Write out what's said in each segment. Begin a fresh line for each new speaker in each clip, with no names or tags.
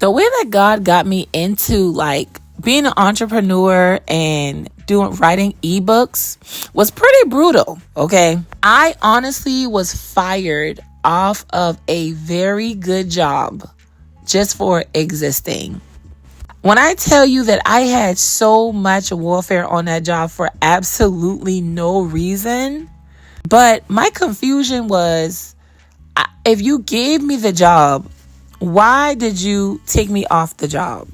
The way that God got me into like being an entrepreneur and writing ebooks was pretty brutal. Okay. I honestly was fired off of a very good job just for existing. When I tell you that I had so much warfare on that job for absolutely no reason, but my confusion was, if you gave me the job, why did you take me off the job?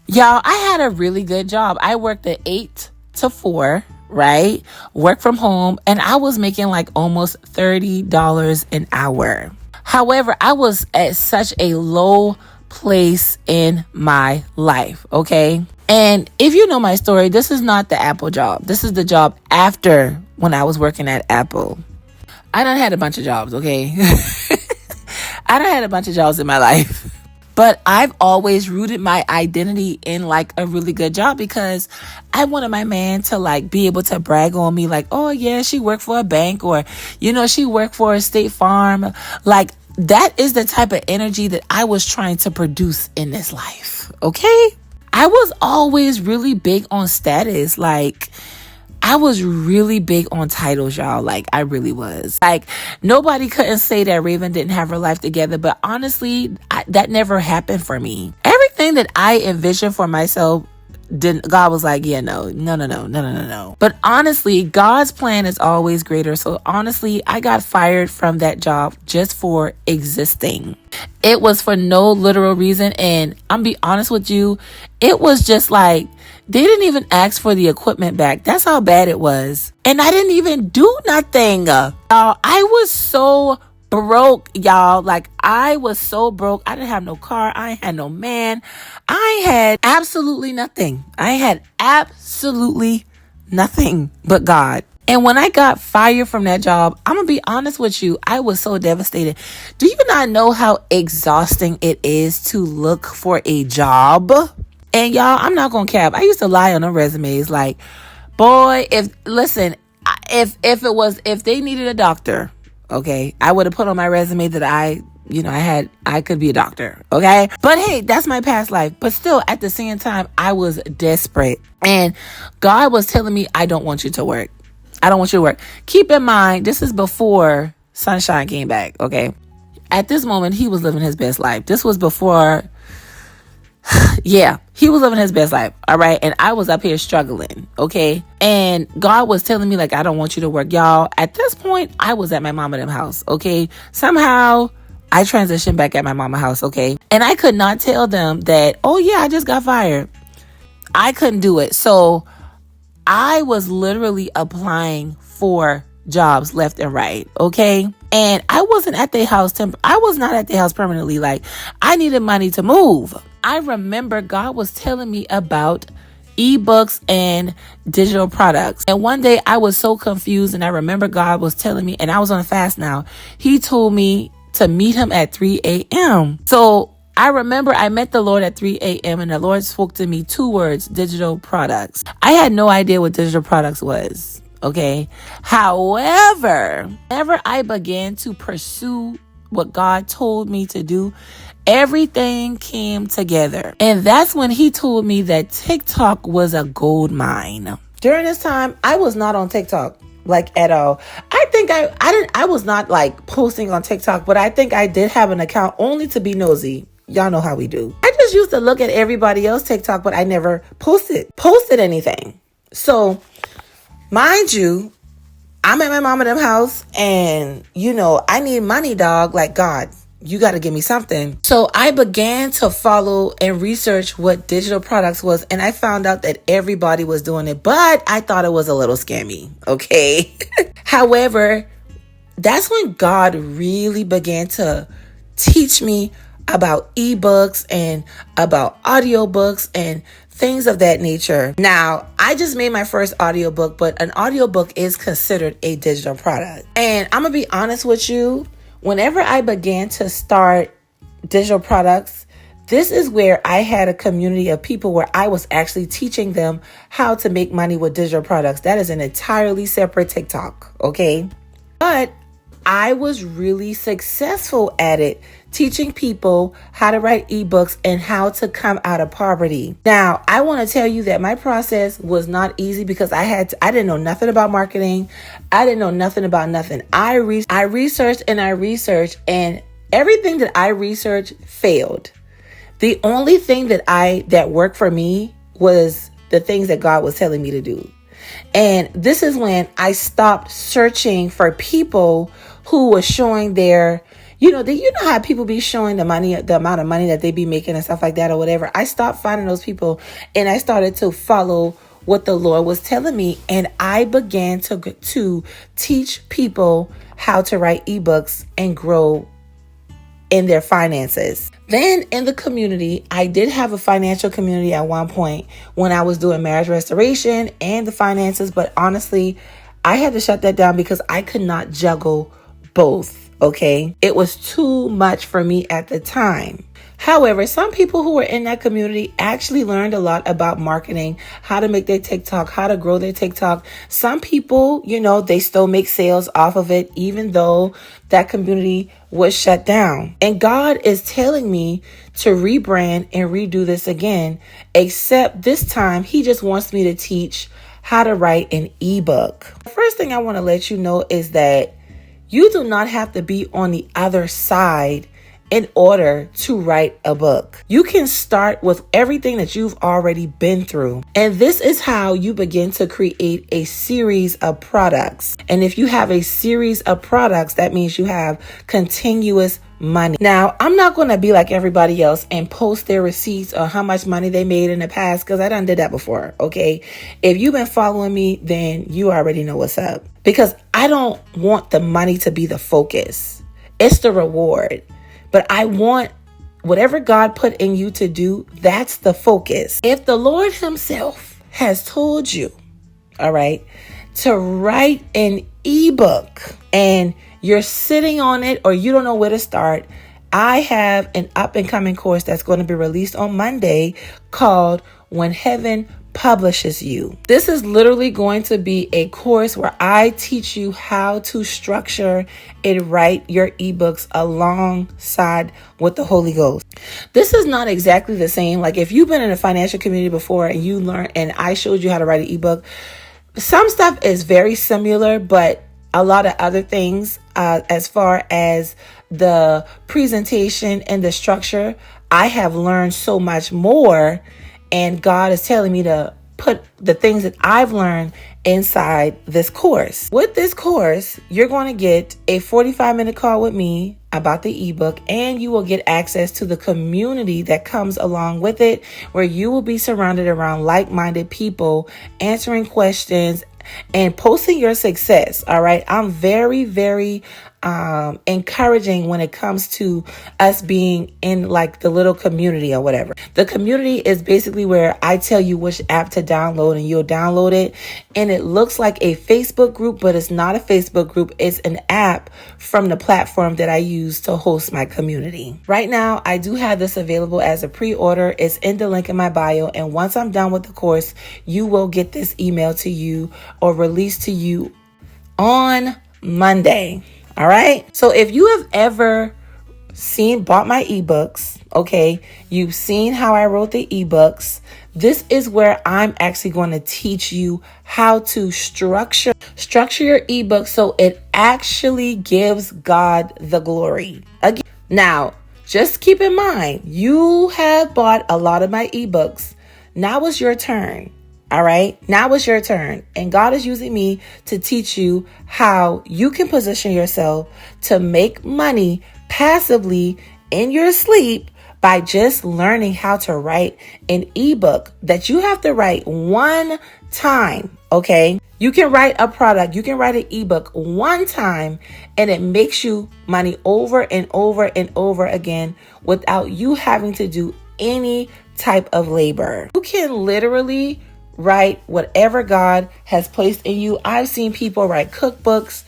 Y'all, I had a really good job. I worked at 8 to 4, right? Work from home, and I was making like almost $30 an hour. However, I was at such a low place in my life, okay? And if you know my story, this is not the Apple job. This is the job after when I was working at Apple. I done had a bunch of jobs, okay? I done had a bunch of jobs in my life. But I've always rooted my identity in like a really good job because I wanted my man to like be able to brag on me like, oh yeah, she worked for a bank, or, you know, she worked for a State Farm. Like, that is the type of energy that I was trying to produce in this life. Okay. I was always really big on status. Like, I was really big on titles, y'all. Like, I really was. Like, nobody couldn't say that Raven didn't have her life together. But honestly, that never happened for me. Everything that I envisioned for myself, God was like, yeah, no. But honestly, God's plan is always greater. So honestly, I got fired from that job just for existing. It was for no literal reason. And I'm be honest with you, it was just like, they didn't even ask for the equipment back. That's how bad it was. And I didn't even do nothing. I was so broke, y'all. Like, I was so broke. I didn't have no car. I had no man. I had absolutely nothing. I had absolutely nothing but God. And when I got fired from that job, I'm going to be honest with you, I was so devastated. Do you not know how exhausting it is to look for a job? And y'all, I'm not going to cap. I used to lie on the resumes like, boy, if they needed a doctor, okay, I would have put on my resume that I could be a doctor, okay? But hey, that's my past life. But still, at the same time, I was desperate. And God was telling me, I don't want you to work. I don't want you to work. Keep in mind, this is before Sunshine came back, okay? At this moment, he was living his best life. This was before... Yeah, he was living his best life. All right. And I was up here struggling. Okay. And God was telling me, like, I don't want you to work. Y'all, at this point, I was at my mama and them house. Okay. Somehow I transitioned back at my mama house. Okay. And I could not tell them that, oh, yeah, I just got fired. I couldn't do it. So I was literally applying for jobs left and right. Okay. And I wasn't at their house. I was not at their house permanently. Like, I needed money to move. I remember God was telling me about ebooks and digital products. And one day I was so confused, and I remember God was telling me, and I was on a fast now. He told me to meet him at 3 a.m. So I remember I met the Lord at 3 a.m. and the Lord spoke to me 2 words, digital products. I had no idea what digital products was. Okay. However, whenever I began to pursue what God told me to do, everything came together. And that's when he told me that TikTok was a gold mine. During this time, I was not on TikTok, like, at all. I think I was not like posting on TikTok, but I think I did have an account only to be nosy. Y'all know how we do. I just used to look at everybody else's TikTok, but I never posted anything. So, mind you, I'm at my mom and them house, and, you know, I need money, dog. Like, God, you got to give me something. So I began to follow and research what digital products was, and I found out that everybody was doing it, but I thought it was a little scammy. Okay. However, that's when God really began to teach me about ebooks and about audiobooks and things of that nature. Now, I just made my first audiobook, but an audiobook is considered a digital product. And I'm going to be honest with you, whenever I began to start digital products, this is where I had a community of people where I was actually teaching them how to make money with digital products. That is an entirely separate TikTok, okay? But I was really successful at it teaching people how to write ebooks and how to come out of poverty. Now, I want to tell you that my process was not easy because I didn't know nothing about marketing. I didn't know nothing about nothing. I researched and and everything that I researched failed. The only thing that worked for me was the things that God was telling me to do. And this is when I stopped searching for people who were showing their, you know how people be showing the amount of money that they be making and stuff like that or whatever. I stopped finding those people and I started to follow what the Lord was telling me. And I began to teach people how to write ebooks and grow in their finances. Then in the community, I did have a financial community at one point when I was doing marriage restoration and the finances. But honestly, I had to shut that down because I could not juggle both. Okay. It was too much for me at the time. However, some people who were in that community actually learned a lot about marketing, how to make their TikTok, how to grow their TikTok. Some people, they still make sales off of it, even though that community was shut down. And God is telling me to rebrand and redo this again, except this time he just wants me to teach how to write an ebook. The first thing I want to let you know is that you do not have to be on the other side in order to write a book. You can start with everything that you've already been through. And this is how you begin to create a series of products. And if you have a series of products, that means you have continuous money. Now, I'm not going to be like everybody else and post their receipts or how much money they made in the past, because I done did that before. Okay. If you've been following me, then you already know what's up, because I don't want the money to be the focus. It's the reward. But I want whatever God put in you to do, that's the focus. If the Lord himself has told you, all right, to write an ebook and you're sitting on it or you don't know where to start, I have an up and coming course that's going to be released on Monday called When Heaven Publishes You. This is literally going to be a course where I teach you how to structure and write your ebooks alongside with the Holy Ghost. This is not exactly the same. Like if you've been in a financial community before and you learned and I showed you how to write an ebook, some stuff is very similar, but a lot of other things as far as the presentation and the structure, I have learned so much more. And God is telling me to put the things that I've learned inside this course. With this course, you're going to get a 45-minute call with me about the ebook, and you will get access to the community that comes along with it, where you will be surrounded around like-minded people, answering questions and posting your success. All right. I'm very, very encouraging when it comes to us being in like the little community or whatever. The community is basically where I tell you which app to download and you'll download it. And it looks like a Facebook group, but it's not a Facebook group. It's an app from the platform that I use to host my community. Right now, I do have this available as a pre-order. It's in the link in my bio. And once I'm done with the course, you will get this email to you or released to you on Monday. All right. So if you have ever bought my ebooks, okay, you've seen how I wrote the ebooks. This is where I'm actually going to teach you how to structure your ebook so it actually gives God the glory. Again, now, just keep in mind, you have bought a lot of my ebooks. Now it's your turn. All right. Now it's your turn. And God is using me to teach you how you can position yourself to make money passively in your sleep by just learning how to write an ebook that you have to write one time. Okay. You can write a product. You can write an ebook one time and it makes you money over and over and over again without you having to do any type of labor. You can literally write whatever God has placed in you. I've seen people write cookbooks,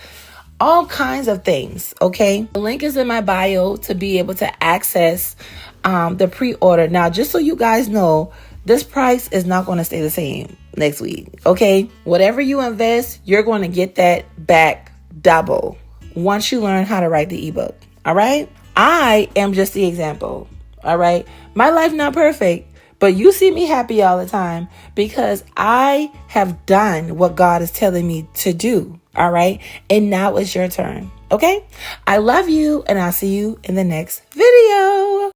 all kinds of things. Okay. The link is in my bio to be able to access the pre-order. Now, just so you guys know, this price is not going to stay the same next week. Okay. Whatever you invest, you're going to get that back double once you learn how to write the ebook. All right. I am just the example. All right. My life not perfect, but you see me happy all the time because I have done what God is telling me to do. All right. And now it's your turn. Okay. I love you and I'll see you in the next video.